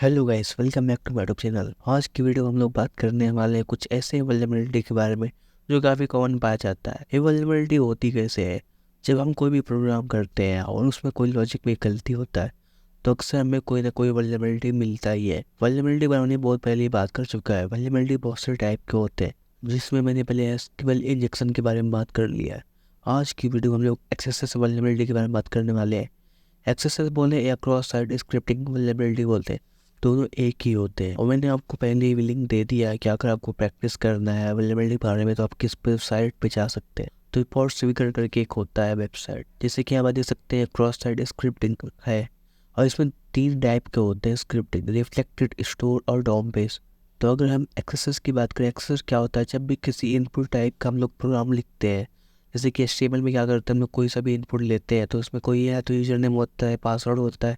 Hello guys, welcome back to my YouTube channel. आज की video हम लोग बात करने वाले हैं कुछ ऐसे वल्नरेबिलिटी के बारे में जो काफ़ी कॉमन पाया जाता है। ये वल्नरेबिलिटी होती कैसे है? जब हम कोई भी प्रोग्राम करते हैं और उसमें कोई लॉजिक में गलती होता है तो अक्सर हमें कोई ना कोई वल्नरेबिलिटी मिलता ही है। वल्नरेबिलिटी बनाने बहुत पहले ही बात कर चुका है। वल्नरेबिलिटी बहुत से टाइप के होते हैं जिसमें मैंने पहले एसक्यूएल इंजेक्शन के बारे में बात कर लिया है। आज की वीडियो में हम लोग एक्सेस वल्नरेबिलिटी के बारे में बात करने वाले हैं। एक्सेस बोले या क्रॉस साइट स्क्रिप्टिंग वल्नरेबिलिटी बोलते हैं, दोनों एक ही होते हैं। और मैंने आपको पहले ही लिंक दे दिया है कि अगर आपको प्रैक्टिस करना है अवेलेबिलिटी के बारे में तो आप किस वेबसाइट पे जा सकते हैं। तो रिपोर्ट स्वीकर करके एक होता है वेबसाइट, जैसे कि आप देख सकते हैं क्रॉस साइट स्क्रिप्टिंग है। और इसमें 3 टाइप के होते हैं स्क्रिप्टिंग: रिफ्लेक्टेड, स्टोर और डॉम बेस। तो अगर हम एक्सेस की बात करें, एक्सेस क्या होता है? जब भी किसी इनपुट टाइप का हम लोग प्रोग्राम लिखते हैं, जैसे कि HTML में क्या करते हैं, हम लोग कोई सा भी इनपुट लेते हैं तो उसमें कोई है तो यूजर नेम होता है, पासवर्ड होता है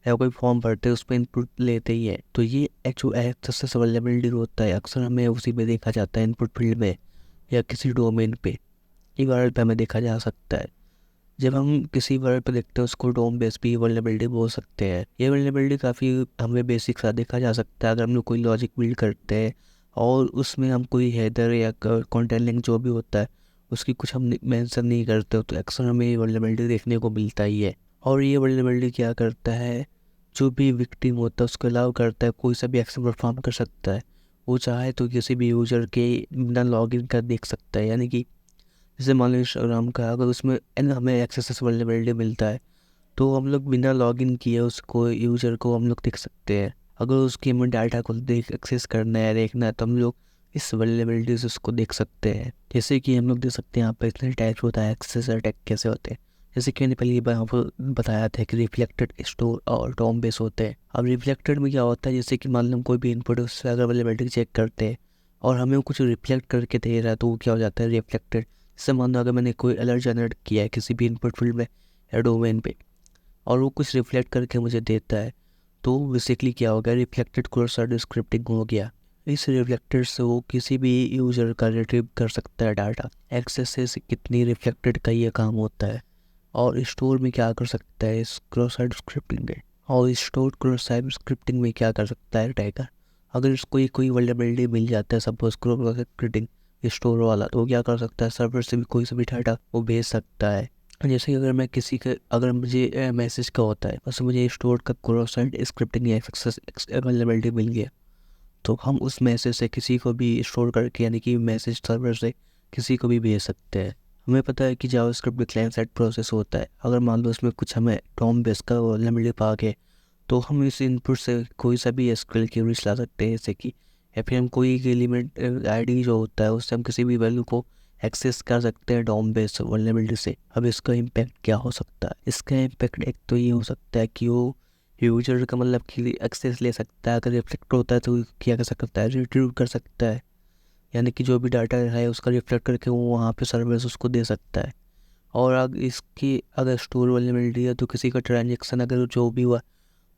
या कोई फॉर्म भरते हैं, उस पर इनपुट लेते ही है। तो ये जो एक्सेस अवेलेबिलिटी होता है अक्सर हमें उसी में देखा जाता है, इनपुट फील्ड में या किसी डोमेन पे, URL पे हमें देखा जा सकता है। जब हम किसी वर्ड पे देखते हैं उसको डोम बेस भी वल्नरेबिलिटी बोल सकते हैं। ये वल्नरेबिलिटी काफ़ी हमें बेसिक सा देखा जा सकता है अगर हम लोग कोई लॉजिक बिल्ड करते हैं और उसमें हम कोई हेडर या कंटेंट लिंक जो भी होता है उसकी कुछ हम मेंशन नहीं करते हो तो अक्सर हमें ये वल्नरेबिलिटी देखने को मिलता ही है। और ये वल्नरेबिलिटी क्या करता है, जो भी विक्टिम होता है उसको अलाउ करता है कोई सा भी एक्शन परफॉर्म कर सकता है। वो चाहे तो किसी भी यूजर के बिना लॉग इन कर देख सकता है। यानी कि जैसे मान लो इंस्टाग्राम का, अगर उसमें हमें एक्सेस वल्नरेबिलिटी मिलता है तो हम लोग बिना लॉगिन किए उसको यूज़र को हम लोग देख सकते हैं। अगर उसकी हमें डाटा को देख एक्सेस करना है, देखना है तो हम लोग इस वल्नरेबिलिटी से उसको देख सकते हैं। जैसे कि हम लोग देख सकते हैं यहाँ पर इतने टाइप्स होता है एक्सेस अटैक कैसे होते हैं। जैसे कि मैंने पहले यहाँ पर बताया था कि रिफ्लेक्टेड, स्टोर और डॉम बेस होते हैं। अब रिफ्लेक्टेड में क्या होता है, जैसे कि मान लो हम कोई भी इनपुट है उससे अगर वल्नरेबिलिटी चेक करते हैं और हमें वो कुछ रिफ्लेक्ट करके दे रहा है तो वो क्या हो जाता है, रिफ्लेक्टेड। जैसे मान लो अगर मैंने कोई अलर्ट जनरेट किया है किसी भी इनपुट फील्ड में या डोमेन पे और वो कुछ रिफ्लेक्ट करके मुझे देता है तो बेसिकली क्या हो गया, रिफ्लेक्टेड क्रॉस साइट स्क्रिप्टिंग हो गया। इस रिफ्लेक्टेड से वो किसी भी यूज़र का रिट्रीव कर सकता है डाटा। एक्सेस से कितनी रिफ्लेक्टेड का ये काम होता है। और स्टोर में क्या कर सकता है इस क्रॉस साइट स्क्रिप्टिंग में, और स्टोर क्रॉस साइट स्क्रिप्टिंग में क्या कर सकता है टाइगर, अगर इसको कोई वल्नरेबिलिटी मिल जाता है सपोज क्रॉस स्क्रिप्टिंग स्टोर वाला, तो वो क्या कर सकता है, सर्वर से भी कोई सा भी डाटा वो भेज सकता है। जैसे कि अगर मैं किसी का, अगर मुझे मैसेज का होता है बस मुझे स्टोर का क्रॉस साइट स्क्रिप्टिंग या एक्सेस अवेलेबिलिटी मिल गया तो हम उस मैसेज से किसी को भी स्टोर करके, यानी कि मैसेज सर्वर से किसी को भी भेज सकते हैं। हमें पता है कि जावास्क्रिप्ट में क्लाइंट साइड प्रोसेस होता है। अगर मान लो उसमें कुछ हमें डॉम बेस का वल्नरेबिलिटी पा के तो हम इस इनपुट से कोई सा भी एसक्यूएल क्वेरीज ला सकते हैं, जैसे कि या फिर हम कोई एक एलिमेंट आईडी जो होता है उससे हम किसी भी वैल्यू को एक्सेस कर सकते हैं डॉम बेस वल्नरेबिलिटी से। अब इसका इम्पैक्ट क्या हो सकता है? इसका इम्पैक्ट एक तो ये हो सकता है कि वो यूजर का मतलब कि एक्सेस ले सकता है। अगर रिफ्लेक्ट होता है तो क्या कर सकता है, रिट्रीव कर सकता है, यानी कि जो भी डाटा है उसका रिफ्लेक्ट करके वो वहाँ पे सर्विस उसको दे सकता है। और अगर इसकी अगर स्टोर वल्नरेबिलिटी है तो किसी का ट्रांजेक्शन अगर जो भी हुआ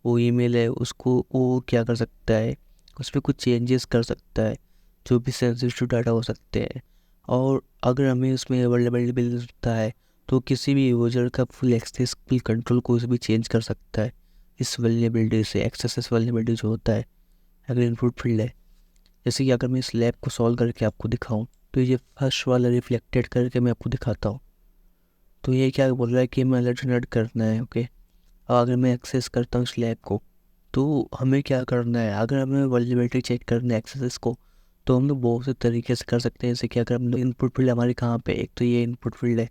वो ईमेल है उसको वो क्या कर सकता है, उस पर कुछ चेंजेस कर सकता है जो भी सेंसिटिव डाटा हो सकते हैं। और अगर हमें उसमें वल्नरेबिलिटी मिलता है तो किसी भी यूजर का फुल एक्सेस फुल कंट्रोल को भी चेंज कर सकता है इस वल्नरेबिलिटी से। एक्सेस वल्नरेबिलिटी जो होता है अगर इनपुट फील्ड है, जैसे कि अगर मैं इस लैब को सॉल्व करके आपको दिखाऊं तो ये फर्स्ट वाला रिफ्लेक्टेड करके मैं आपको दिखाता हूँ। तो ये क्या बोल रहा है कि मैं अलर्ट जनरेट करना है, ओके। अगर मैं एक्सेस करता हूँ इस लैब को तो हमें क्या करना है, अगर हमें वल्नरेबिलिटी चेक करना है एक्सेस को तो हम लोग बहुत से तरीके से कर सकते हैं। जैसे कि अगर हम लोग इनपुट फील्ड हमारी कहाँ पे, एक तो ये इनपुट फील्ड है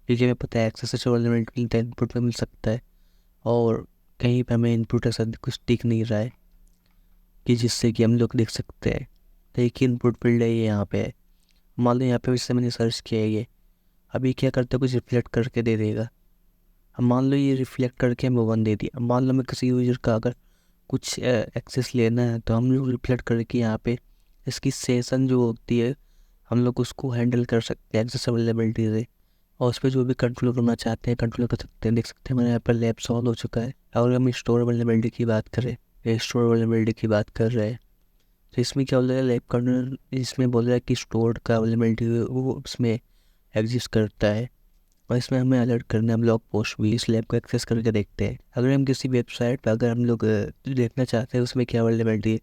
क्योंकि हमें पता है एक्सेस से वल्नरेबिलिटी मिलता है, इनपुट में मिल सकता है। और कहीं पे हमें इनपुट ऐसा कुछ दिख नहीं रहा है कि जिससे कि हम लोग देख सकते हैं। तो एक ही इनपुट फील्ड है ये यहाँ पे है। मान लो यहाँ पे इससे मैंने सर्च किया है ये, अभी क्या करता है कुछ रिफ्लेक्ट करके दे देगा। अब मान लो ये रिफ्लेक्ट करके हमें 1 दे दिया। अब मान लो मैं किसी यूजर का अगर कुछ एक्सेस लेना है तो हम लोग रिफ्लेक्ट करके यहाँ पे इसकी सेशन जो होती है हम लोग उसको हैंडल कर सकते हैं एक्सेस अवेलेबिलिटी से। और उस पर जो भी कंट्रोल करना चाहते हैं कंट्रोल कर सकते हैं। देख सकते हैं हमारे यहाँ पर लैब सॉल्व हो चुका है। अगर हम स्टोर अवेलेबिलिटी की बात करें, स्टोर अवेलेबिलिटी की बात कर रहे हैं तो इसमें क्या बोल रहा है, लैब कर्नल इसमें बोल रहा है कि स्टोर का अवेलेबिलिटी वो उसमें एग्जिस्ट करता है। और इसमें हमें अलर्ट करना है ब्लॉग पोस्ट भी, इस लैब को एक्सेस करके देखते हैं। अगर हम किसी वेबसाइट पर अगर हम लोग देखना चाहते हैं उसमें क्या अवेलेबिलिटी है,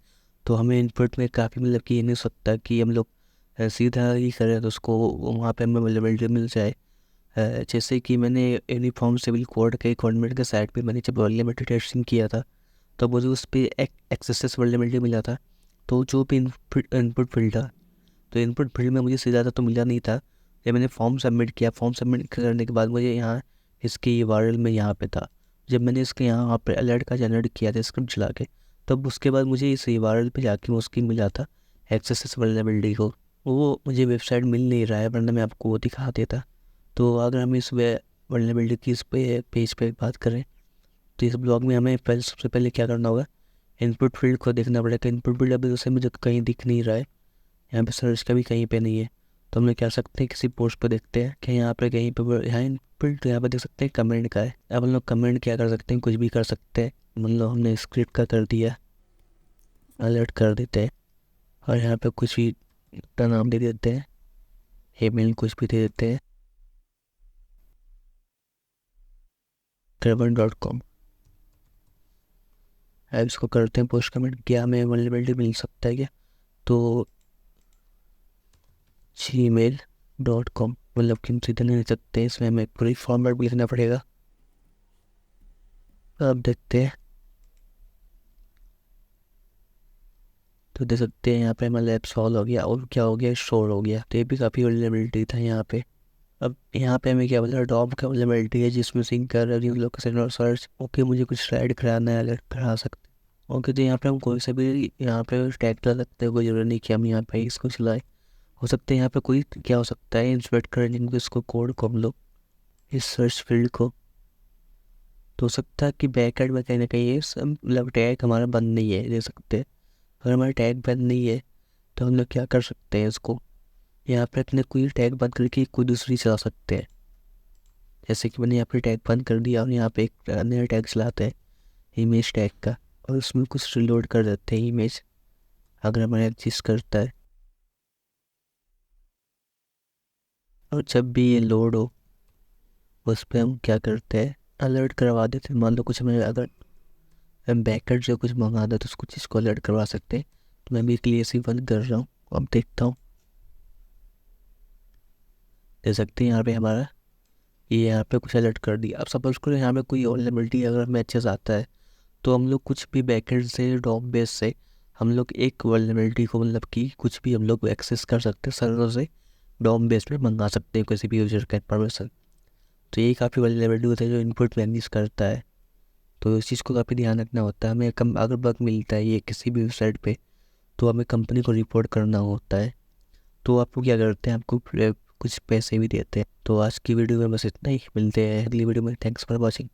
तो हमें इनपुट में काफ़ी मतलब कि ये नहीं हो सकता कि हम लोग सीधा ही करें तो उसको वहाँ पे हमें अवेलेबिलिटी मिल जाए। जैसे कि मैंने यूनिफॉर्म सिविल कोड के गवर्नमेंट के साइट पे मैंने जब वल्नरेबिलिटी टेस्टिंग किया था, तो मुझे उस पर एक्सेस वल्नरेबिलिटी मिला था। तो जो भी इनपुट फील्ड था, तो इनपुट फील्ड में मुझे सीधा ज़्यादा तो मिला नहीं था। जब मैंने फॉर्म सबमिट किया, फॉर्म सबमिट करने के बाद मुझे यहाँ इसके URL में यहाँ पे था। जब मैंने इसके यहाँ पे अलर्ट का जनरेट किया था स्क्रिप्ट चला के, तब उसके बाद मुझे इस URL पे जाके उसकी मिला था एक्सेस वल्नरेबिलिटी को। वो मुझे वेबसाइट मिल नहीं रहा है, वरना मैं आपको वो दिखा देता। तो अगर हम इस वल्नरेबिलिटी की इस पे पेज पे बात करें, तो इस ब्लॉग में हमें पहले सबसे पहले क्या करना होगा, इनपुट फील्ड को देखना पड़ेगा। इनपुट फील्ड अभी जैसे मुझे कहीं दिख नहीं रहा है, यहाँ पे सर्च का भी कहीं पे नहीं है। तो हम लोग क्या कर सकते हैं, किसी पोस्ट पर देखते हैं कि यहाँ पे कहीं पे यहाँ इनपुट, तो यहाँ पे देख सकते हैं कमेंट का है। अब हम लोग कमेंट क्या कर सकते हैं, कुछ भी कर सकते हैं। मतलब हमने स्क्रिप्ट का कर दिया, अलर्ट कर देते हैं, और यहाँ पे कुछ भी अपना नाम दे देते हैं, ईमेल कुछ भी दे देते हैं, travel.com। अब इसको करते हैं पोस्ट कमेंट, क्या हमें अवेलेबिलिटी मिल सकता है क्या, तो gmail.com, मतलब कि हम सीधे नहीं लिख सकते, इसमें हमें पूरी फॉर्मेट भी लिखना पड़ेगा। अब देखते हैं, तो देख सकते हैं यहाँ पे हमारा ऐप सॉल्व हो गया, और क्या हो गया, स्टोर हो गया। तो ये भी काफ़ी अवेलेबिलिटी था यहाँ पे। अब यहाँ पे हमें क्या बोला, डॉम का अवेलेबिलिटी है जिसमें सिंक कर न्यू लोकेशन और सर्च। ओके, मुझे कुछ स्लाइड कराना है, अलर्ट करा सकते हैं। ओके, तो यहाँ पे हम कोई सा भी यहाँ पे टैग चला सकते हैं, कोई जरूरी नहीं कि हम यहाँ पे इसको चलाएं। हो सकता है यहाँ पे कोई क्या हो सकता है, इंस्पेक्ट करेंगे इसको कोड को हम लोग, इस सर्च फील्ड को। तो हो सकता है कि बैकएंड में कहीं ना कहीं ये मतलब टैग हमारा बंद नहीं है, दे सकते हैं। अगर हमारा टैग बंद नहीं है, तो हम लोग क्या कर सकते हैं, इसको यहाँ पे अपने कोई टैग बंद करके कोई दूसरी चला सकते हैं। जैसे कि मैंने यहाँ पे टैग बंद कर दिया और यहाँ पे एक नया टैग चलाते हैं इमेज टैग का, और उसमें कुछ रिलोड कर देते हैं इमेज, अगर हमारा एग्जिस्ट करता है। और जब भी ये लोड हो, उस पर हम क्या करते हैं, अलर्ट करवा देते हैं। मान लो कुछ हमें अगर हम बैकएंड से कुछ मंगा दे, तो उसको चीज़ को अलर्ट करवा सकते हैं। तो मैं भी क्लियर सी बंद कर रहा हूँ, अब देखता हूँ। दे सकते हैं यहाँ पे हमारा ये यहाँ पे कुछ अलर्ट कर दिया। अब सपोज करो यहाँ पे कोई वल्नरेबिलिटी अगर हमें अच्छे से आता है, तो हम लोग कुछ भी बैकएंड से डॉम बेस से हम लोग एक वल्नरेबिलिटी को मतलब कि कुछ भी हम लोग एक्सेस कर सकते हैं, सर्वर से डॉम बेस पे मंगा सकते हैं किसी भी यूजर का इन्फॉर्मेशन। तो ये काफ़ी वल्नरेबिलिटी होता है जो इनपुट वैनिश करता है। तो इस चीज़ को काफ़ी ध्यान रखना होता है हमें। कम अगर बग मिलता है ये किसी भी वेबसाइट पे, तो हमें कंपनी को रिपोर्ट करना होता है। तो आपको क्या करते हैं, आपको कुछ पैसे भी देते हैं। तो आज की वीडियो में बस इतना ही, मिलते हैं अगली वीडियो में। Thanks for watching.